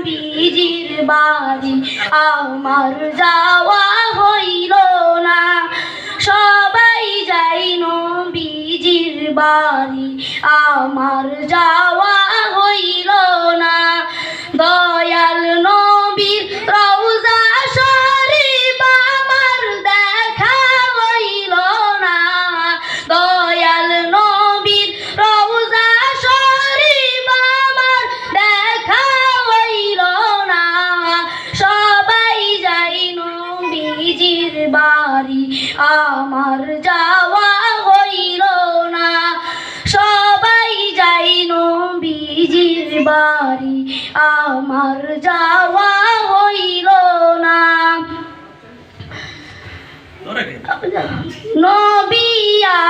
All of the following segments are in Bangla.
নবীজির বাড়ি আমার যাওয়া হইল না। সবাই যাই নবীজির বাড়ি আমার যাওয়া হইল না। দয়াল নবীর রওজা শরীফ আমার দেখা হইল না। দয়াল নবীর রওজা শরীফ আমার দেখা হইল না। সবাই যাই নবীজির বাড়ি আমার যাওয়া হইল না। সবাই যাই নবীজির বাড়ি আমার যাওয়া হইল না। নবী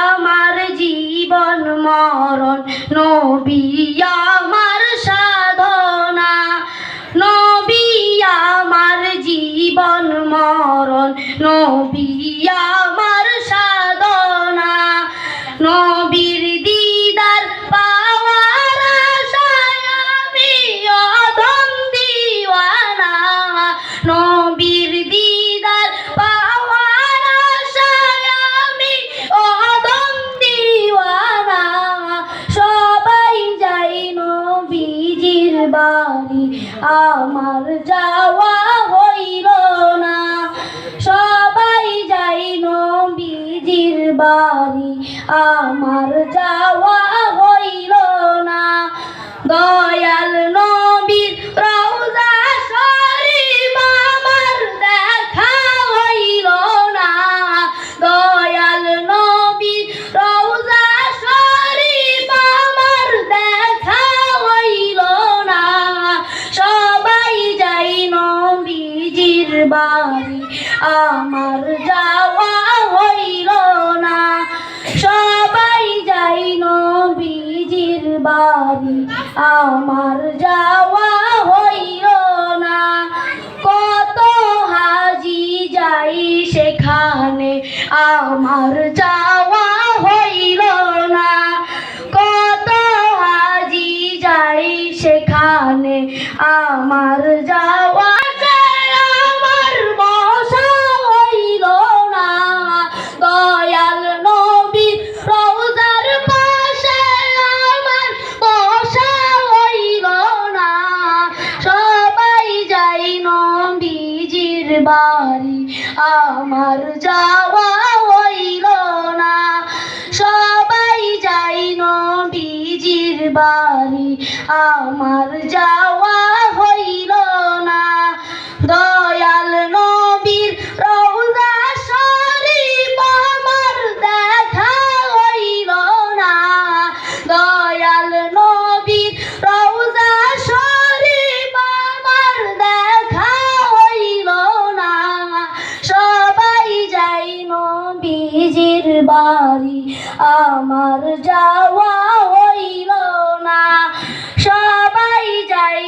আমার জীবন মরণ, নবী আমার সাধনা। নবী আমার জীবন মরণ, নবী আমার সাধনা। নবীর দিদার পাওয়ার আশায় আমি অধম দিওয়ানা। নবীর দিদার পাওয়ার আশায় আমি অধম দিওয়ানা। সবাই যাই নবীজির বাড়ি আমার যাওয়া হইল না। সবাই যাই নবীজির বাড়ি আমার যাওয়া হইল না। দয়াল নবীর রওজা শরীফ আমার দেখা হইল না। দয়াল নবীর রওজা শরীফ আমার দেখা হইল না। সবাই যাই নবীজির বাড়ি আমার যাওয়া হইল না। সবাই যাই নবীজির বাড়ি আমার যাওয়া হইল না। কত হাজি যাই সেখানে আমার যাওয়া হইল না। কত হাজি যাই সেখানে আমার যাওয়া আমার বসা হইল না। দয়াল নবীর রওজার পাশে আমার বসা হইল না। সবাই যাই নবীজির বাড়ি আমার যাওয়া হইল না। সবাই যাই নবীজির বাড়ি আমার যাওয়া হইল না। দয়াল নবীর রওজা শরীফ আমার দেখা হইল না। দয়াল নবীর রওজা শরীফ আমার দেখা হইল না। সবাই যাই নবীজির বাড়ি আমার যাওয়া হইল না। সবাই যাই